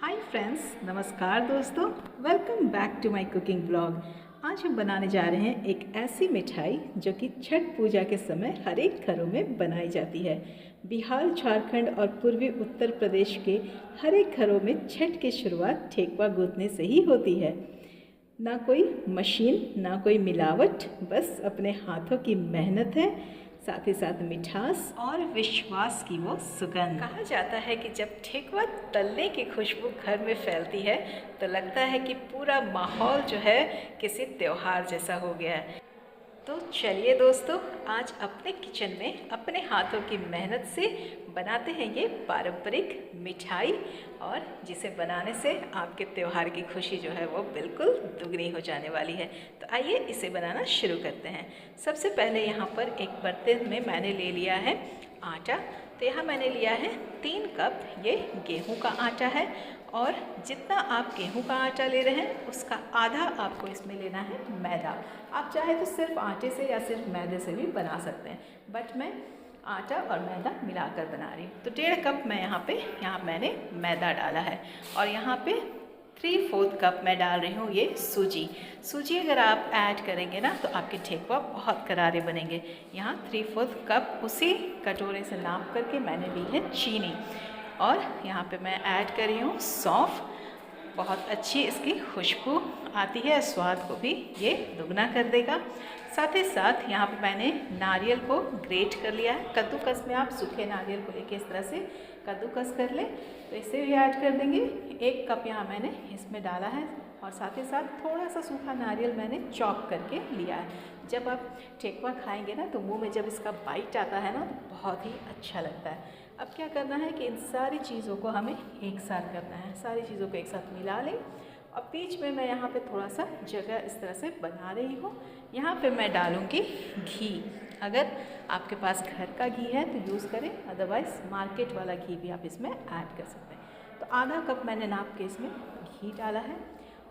हाय friends, नमस्कार दोस्तों। Welcome back to my cooking blog. आज हम बनाने जा रहे हैं एक ऐसी मिठाई जो कि छठ पूजा के समय हर एक घरों में बनाई जाती है। बिहार, झारखंड और पूर्वी उत्तर प्रदेश के हर एक घरों में छठ की शुरुआत ठेकुआ गूंथने से ही होती है। ना कोई मशीन, ना कोई मिलावट, बस अपने हाथों की मेहनत है, साथ ही साथ मिठास और विश्वास की वो सुगंध। कहा जाता है कि जब ठेकुआ तलने की खुशबू घर में फैलती है तो लगता है कि पूरा माहौल जो है किसी त्योहार जैसा हो गया है। तो चलिए दोस्तों, आज अपने किचन में अपने हाथों की मेहनत से बनाते हैं ये पारंपरिक मिठाई, और जिसे बनाने से आपके त्यौहार की खुशी जो है वो बिल्कुल दुगनी हो जाने वाली है। तो आइए इसे बनाना शुरू करते हैं। सबसे पहले यहाँ पर एक बर्तन में मैंने ले लिया है आटा। तो यहाँ मैंने लिया है 3 कप ये गेहूं का आटा है, और जितना आप गेहूं का आटा ले रहे हैं उसका आधा आपको इसमें लेना है मैदा। आप चाहे तो सिर्फ आटे से या सिर्फ मैदे से भी बना सकते हैं, बट मैं आटा और मैदा मिलाकर बना रही हूँ। तो 1.5 कप मैं यहाँ मैंने मैदा डाला है, और यहाँ पे 3/4 कप मैं डाल रही हूँ ये सूजी अगर आप ऐड करेंगे ना तो आपके ठेकुआ बहुत करारे बनेंगे। यहाँ 3/4 कप उसी कटोरे से नाप करके मैंने ली है चीनी, और यहाँ पे मैं ऐड कर रही हूँ सौंफ। बहुत अच्छी इसकी खुशबू आती है, स्वाद को भी ये दुगना कर देगा। साथ ही साथ यहाँ पे मैंने नारियल को ग्रेट कर लिया है। कद्दूकस में आप सूखे नारियल को लेके इस तरह से कद्दूकस कर लें, तो इसे भी ऐड कर देंगे। 1 कप यहाँ मैंने इसमें डाला है, और साथ ही साथ थोड़ा सा सूखा नारियल मैंने चॉप करके लिया है। जब आप ठेकुआ खाएंगे ना तो मुंह में जब इसका बाइट आता है ना तो बहुत ही अच्छा लगता है। अब क्या करना है कि इन सारी चीज़ों को हमें एक साथ करना है। सारी चीज़ों को एक साथ मिला लें, और बीच में मैं यहाँ पे थोड़ा सा जगह इस तरह से बना रही हूँ। यहाँ पे मैं डालूँगी घी। अगर आपके पास घर का घी है तो यूज़ करें, अदरवाइज़ मार्केट वाला घी भी आप इसमें ऐड कर सकते हैं। तो आधा कप मैंने नाप के इसमें घी डाला है,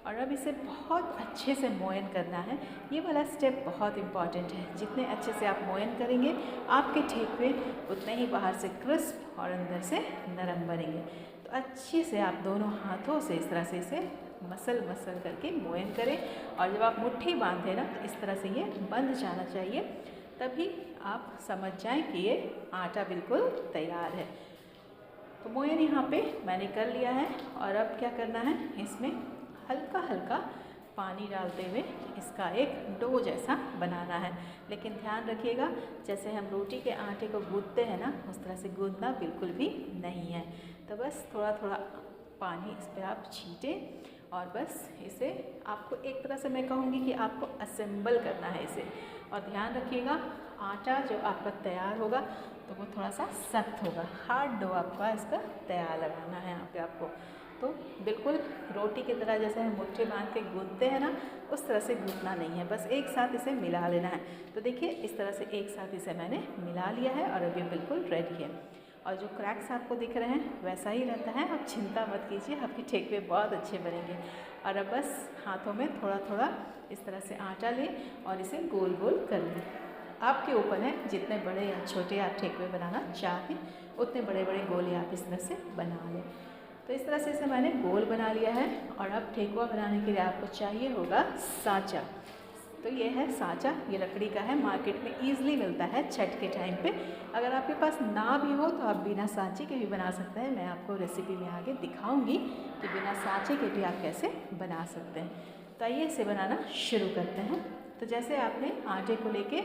और अब इसे बहुत अच्छे से मोयन करना है। ये वाला स्टेप बहुत इम्पॉर्टेंट है। जितने अच्छे से आप मोयन करेंगे आपके ठेकुए उतने ही बाहर से क्रिस्प और अंदर से नरम बनेंगे। तो अच्छे से आप दोनों हाथों से इस तरह से इसे मसल करके मोयन करें, और जब आप मुट्ठी बांधें ना तो इस तरह से ये बंध जाना चाहिए, तभी आप समझ जाएं कि ये आटा बिल्कुल तैयार है। तो मोयन यहाँ पे मैंने कर लिया है, और अब क्या करना है, इसमें हल्का हल्का पानी डालते हुए इसका एक डो जैसा बनाना है। लेकिन ध्यान रखिएगा, जैसे हम रोटी के आटे को गूंथते हैं ना उस तरह से गूंथना बिल्कुल भी नहीं है। तो बस थोड़ा थोड़ा पानी इस पर आप छीटें, और बस इसे आपको एक तरह से मैं कहूँगी कि आपको असेंबल करना है इसे। और ध्यान रखिएगा, आटा जो आपका तैयार होगा तो वो थोड़ा सा सख्त होगा। हार्ड डो आपका इसका तैयार लगाना है यहाँ पे आपको। तो बिल्कुल रोटी की तरह जैसे हम मुट्ठी बांध के गूंथते हैं ना उस तरह से गूंथना नहीं है, बस एक साथ इसे मिला लेना है। तो देखिए इस तरह से एक साथ इसे मैंने मिला लिया है, और अब ये बिल्कुल रेडी है। और जो क्रैक्स आपको दिख रहे हैं वैसा ही रहता है, आप चिंता मत कीजिए, आपके ठेकुए बहुत अच्छे बनेंगे। और अब बस हाथों में थोड़ा थोड़ा इस तरह से आटा लें और इसे गोल गोल कर लें। आपके ऊपर है, जितने बड़े या छोटे आप ठेकुए बनाना चाहें उतने बड़े बड़े गोले आप इस तरह से बना लें। तो इस तरह से इसे मैंने गोल बना लिया है, और अब ठेकुआ बनाने के लिए आपको चाहिए होगा साँचा। तो ये है साँचा, ये लकड़ी का है, मार्केट में ईजिली मिलता है छठ के टाइम पे। अगर आपके पास ना भी हो तो आप बिना साँचे के भी बना सकते हैं। मैं आपको रेसिपी में आगे दिखाऊंगी कि बिना साँचे के भी आप कैसे बना सकते हैं। तो आइए इसे बनाना शुरू करते हैं। तो जैसे आपने आटे को लेके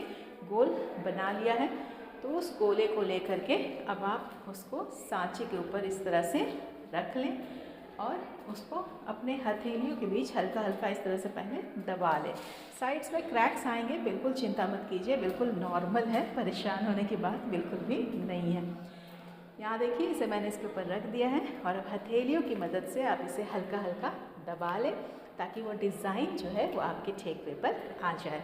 गोल बना लिया है, तो उस गोले को लेकर के अब आप उसको साँचे के ऊपर इस तरह से रख लें, और उसको अपने हथेलियों के बीच हल्का हल्का इस तरह से पहले दबा लें। साइड्स में क्रैक्स आएंगे, बिल्कुल चिंता मत कीजिए, बिल्कुल नॉर्मल है, परेशान होने की बात बिल्कुल भी नहीं है। यहाँ देखिए इसे मैंने इसके ऊपर रख दिया है, और अब हथेलियों की मदद से आप इसे हल्का हल्का दबा लें ताकि वो डिज़ाइन जो है वो आपके ठेकुए पर आ जाए।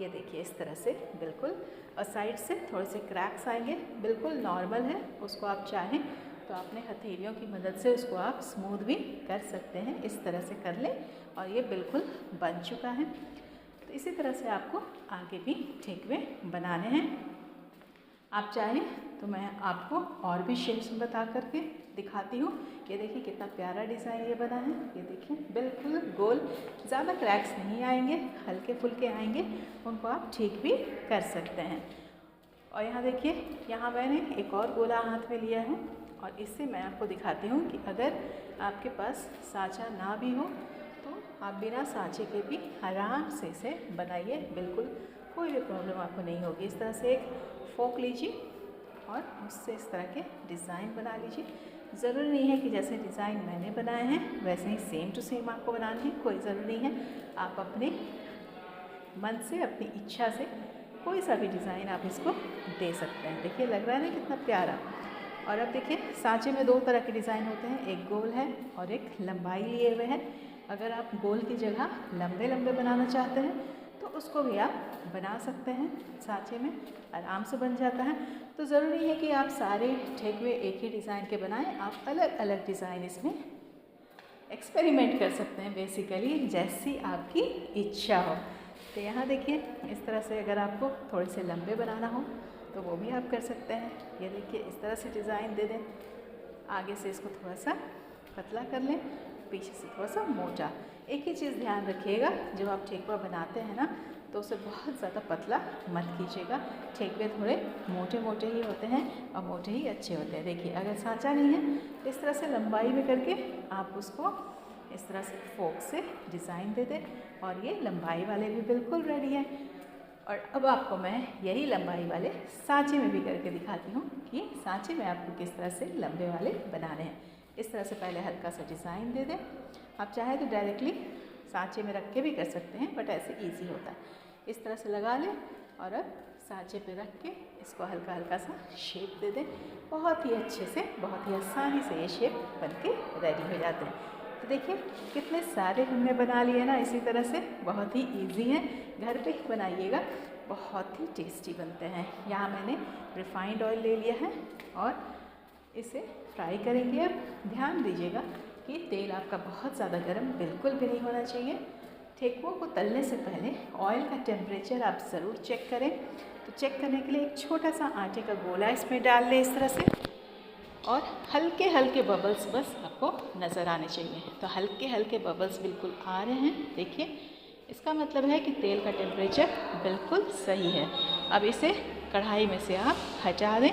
ये देखिए इस तरह से बिल्कुल, और साइड से थोड़े से क्रैक्स आएंगे, बिल्कुल नॉर्मल है। उसको आप चाहें तो अपने हथेलियों की मदद से उसको आप स्मूथ भी कर सकते हैं। इस तरह से कर लें, और ये बिल्कुल बन चुका है। तो इसी तरह से आपको आगे भी ठेकुए बनाने हैं। आप चाहें तो मैं आपको और भी शेप्स बता करके दिखाती हूँ। ये देखिए कितना प्यारा डिज़ाइन ये बना है। ये देखिए बिल्कुल गोल, ज़्यादा क्रैक्स नहीं आएंगे, हल्के फुल्के आएंगे, उनको आप ठीक भी कर सकते हैं। और यहाँ देखिए, यहाँ मैंने एक और गोला हाथ में लिया है और इससे मैं आपको दिखाती हूँ कि अगर आपके पास साँचा ना भी हो तो आप बिना साँचे के भी आराम से इसे बनाइए, बिल्कुल कोई भी प्रॉब्लम आपको नहीं होगी। इस तरह से एक फोक लीजिए और उससे इस तरह के डिज़ाइन बना लीजिए। ज़रूरी नहीं है कि जैसे डिज़ाइन मैंने बनाए हैं वैसे ही सेम टू सेम आपको बनाने हैं, कोई ज़रूरी नहीं है। आप अपने मन से, अपनी इच्छा से कोई सा भी डिज़ाइन आप इसको दे सकते हैं। देखिए लग रहा है ना कितना प्यारा। और अब देखिए सांचे में दो तरह के डिज़ाइन होते हैं, एक गोल है और एक लंबाई लिए हुए हैं। अगर आप गोल की जगह लंबे लंबे बनाना चाहते हैं तो उसको भी आप बना सकते हैं, सांचे में आराम से बन जाता है। तो ज़रूरी है कि आप सारे ठेकुए एक ही डिज़ाइन के बनाएं, आप अलग अलग डिज़ाइन इसमें एक्सपेरिमेंट कर सकते हैं, बेसिकली जैसी आपकी इच्छा हो। तो यहाँ देखिए इस तरह से अगर आपको थोड़े से लंबे बनाना हो तो वो भी आप कर सकते हैं। ये देखिए इस तरह से डिज़ाइन दे दें, आगे से इसको थोड़ा सा पतला कर लें, पीछे से थोड़ा सा मोटा। एक ही चीज़ ध्यान रखिएगा, जब आप ठेकुआ बनाते हैं ना तो उसे बहुत ज़्यादा पतला मत कीजिएगा। ठेकुए थोड़े मोटे मोटे ही होते हैं और मोटे ही अच्छे होते हैं। देखिए अगर सांचा नहीं है तो इस तरह से लंबाई में करके आप उसको इस तरह से फोक से डिज़ाइन दे दें और ये लंबाई वाले भी बिल्कुल रेडी हैं। और अब आपको मैं यही लंबाई वाले सांचे में भी करके दिखाती हूँ कि सांचे में आपको किस तरह से लंबे वाले बनाने हैं। इस तरह से पहले हल्का सा डिज़ाइन दे दें। आप चाहे तो डायरेक्टली सांचे में रख के भी कर सकते हैं, बट ऐसे इजी होता है। इस तरह से लगा लें और अब सांचे पे रख के इसको हल्का हल्का सा शेप दे दें। बहुत ही अच्छे से, बहुत ही आसानी से ये शेप बन के रेडी हो जाते हैं। तो देखिए कितने सारे हमने बना लिए ना, इसी तरह से बहुत ही इजी है, घर पे ही बनाइएगा, बहुत ही टेस्टी बनते हैं। यहाँ मैंने रिफाइंड ऑयल ले लिया है और इसे फ्राई करेंगे। अब ध्यान दीजिएगा कि तेल आपका बहुत ज़्यादा गर्म बिल्कुल भी नहीं होना चाहिए। ठेकुओं को तलने से पहले ऑयल का टेम्परेचर आप ज़रूर चेक करें। तो चेक करने के लिए एक छोटा सा आटे का गोला इसमें डाल लें इस तरह से, और हल्के हल्के बबल्स बस आपको नज़र आने चाहिए। तो हल्के हल्के बबल्स बिल्कुल आ रहे हैं, देखिए इसका मतलब है कि तेल का टेम्परेचर बिल्कुल सही है। अब इसे कढ़ाई में से आप हटा दें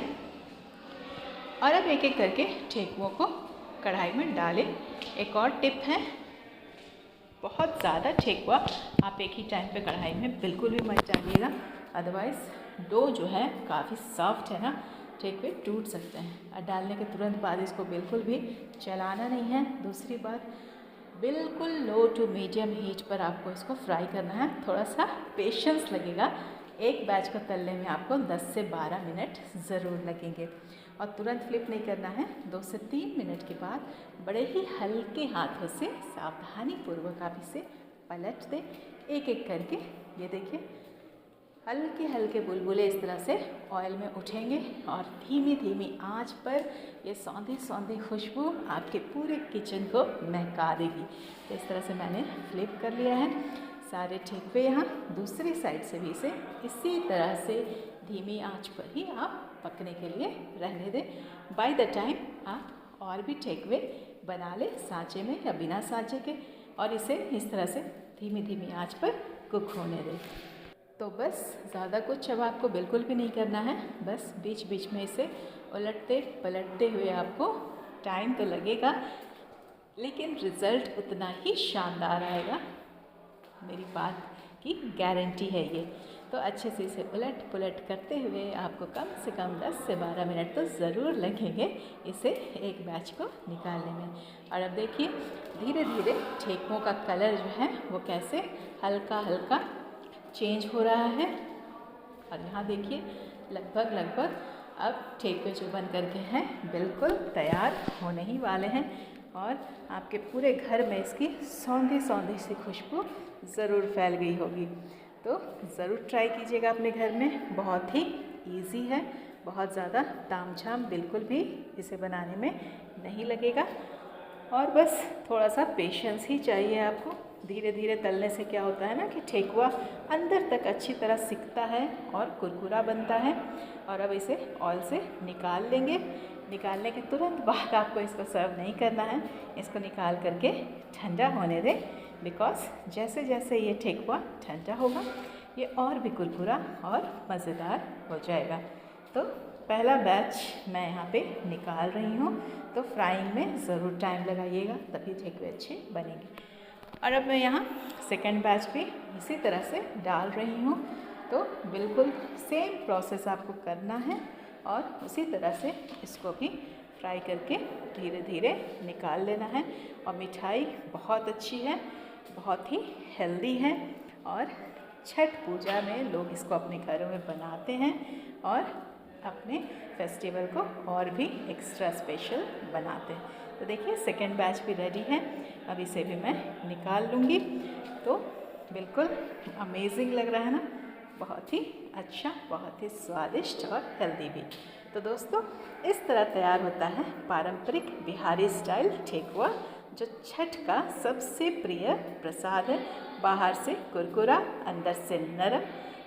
और अब एक एक करके ठेकुओं को कढ़ाई में डालें। एक और टिप है, बहुत ज़्यादा ठेकुआ आप एक ही टाइम पे कढ़ाई में बिल्कुल भी मत डालिएगा, अदरवाइज़ डो जो है काफ़ी सॉफ्ट है ना, ठेकुए टूट सकते हैं। और डालने के तुरंत बाद इसको बिल्कुल भी चलाना नहीं है। दूसरी बात, बिल्कुल लो टू मीडियम हीट पर आपको इसको फ्राई करना है। थोड़ा सा पेशेंस लगेगा, एक बैच को तलने में आपको 10 से 12 मिनट ज़रूर लगेंगे। और तुरंत फ्लिप नहीं करना है, 2 से 3 मिनट के बाद बड़े ही हल्के हाथों से सावधानीपूर्वक आप इसे पलट दें एक एक करके। ये देखिए हल्के हल्के बुलबुले इस तरह से ऑयल में उठेंगे और धीमी धीमी आंच पर ये सौंधी सौंधी खुशबू आपके पूरे किचन को महका देगी। तो इस तरह से मैंने फ्लिप कर लिया है सारे ठेकुए। यहाँ दूसरी साइड से भी इसे इसी तरह से धीमी आंच पर ही आप पकने के लिए रहने दें। बाय द टाइम आप और भी ठेकुए बना लें सांचे में या बिना सांचे के, और इसे इस तरह से धीमी धीमी आंच पर कुक होने दें। तो बस ज़्यादा कुछ अब आपको बिल्कुल भी नहीं करना है, बस बीच बीच में इसे उलटते पलटते हुए आपको टाइम तो लगेगा, लेकिन रिज़ल्ट उतना ही शानदार आएगा, मेरी बात की गारंटी है ये। तो अच्छे से इसे उलट पुलट करते हुए आपको कम से कम 10 से 12 मिनट तो ज़रूर लगेंगे इसे एक बैच को निकालने में। और अब देखिए धीरे धीरे ठेकुओं का कलर जो है वो कैसे हल्का हल्का चेंज हो रहा है। और यहाँ देखिए लगभग अब ठेकुए जो बन करके हैं बिल्कुल तैयार होने ही वाले हैं, और आपके पूरे घर में इसकी सौंधी सौंधी सी खुशबू ज़रूर फैल गई होगी। तो ज़रूर ट्राई कीजिएगा अपने घर में, बहुत ही इजी है, बहुत ज़्यादा तामझाम बिल्कुल भी इसे बनाने में नहीं लगेगा, और बस थोड़ा सा पेशेंस ही चाहिए आपको। धीरे धीरे तलने से क्या होता है ना कि ठेकुआ अंदर तक अच्छी तरह सिकता है और कुरकुरा बनता है। और अब इसे ऑयल से निकाल लेंगे। निकालने के तुरंत बाद आपको इसको सर्व नहीं करना है, इसको निकाल करके ठंडा होने दें, बिकॉज़ जैसे जैसे ये ठेकुआ ठंडा होगा ये और भी कुरकुरा और मज़ेदार हो जाएगा। तो पहला बैच मैं यहाँ पे निकाल रही हूँ, तो फ्राइंग में ज़रूर टाइम लगाइएगा, तभी ठेकुए अच्छे बनेंगे। और अब मैं यहाँ सेकंड बैच भी इसी तरह से डाल रही हूँ। तो बिल्कुल सेम प्रोसेस आपको करना है और उसी तरह से इसको भी फ्राई करके धीरे धीरे निकाल लेना है। और मिठाई बहुत अच्छी है, बहुत ही हेल्दी है और छठ पूजा में लोग इसको अपने घरों में बनाते हैं और अपने फेस्टिवल को और भी एक्स्ट्रा स्पेशल बनाते हैं। तो देखिए सेकेंड बैच भी रेडी है, अब इसे भी मैं निकाल लूँगी। तो बिल्कुल अमेजिंग लग रहा है ना, बहुत ही अच्छा, बहुत ही स्वादिष्ट और हेल्दी भी। तो दोस्तों इस तरह तैयार होता है पारंपरिक बिहारी स्टाइल ठेकुआ, जो छठ का सबसे प्रिय प्रसाद है। बाहर से कुरकुरा, अंदर से नरम।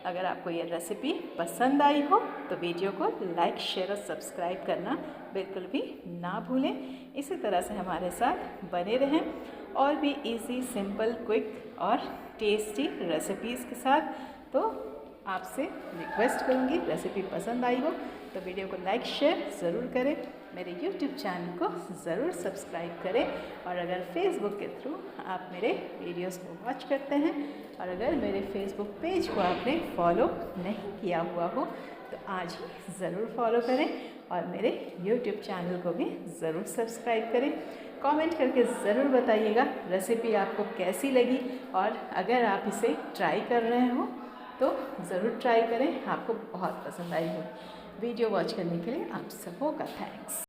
अगर आपको ये रेसिपी पसंद आई हो तो वीडियो को लाइक, शेयर और सब्सक्राइब करना बिल्कुल भी ना भूलें। इसी तरह से हमारे साथ बने रहें और भी इजी, सिंपल, क्विक और टेस्टी रेसिपीज़ के साथ। तो आपसे रिक्वेस्ट करूँगी, रेसिपी पसंद आई हो तो वीडियो को लाइक, शेयर ज़रूर करें, मेरे YouTube चैनल को ज़रूर सब्सक्राइब करें। और अगर Facebook के थ्रू आप मेरे वीडियोस को वॉच करते हैं और अगर मेरे Facebook पेज को आपने फॉलो नहीं किया हुआ हो तो आज ही ज़रूर फॉलो करें और मेरे YouTube चैनल को भी ज़रूर सब्सक्राइब करें। कमेंट करके ज़रूर बताइएगा रेसिपी आपको कैसी लगी, और अगर आप इसे ट्राई कर रहे हो तो ज़रूर ट्राई करें, आपको बहुत पसंद आई हो। वीडियो वॉच करने के लिए आप सबों का थैंक्स।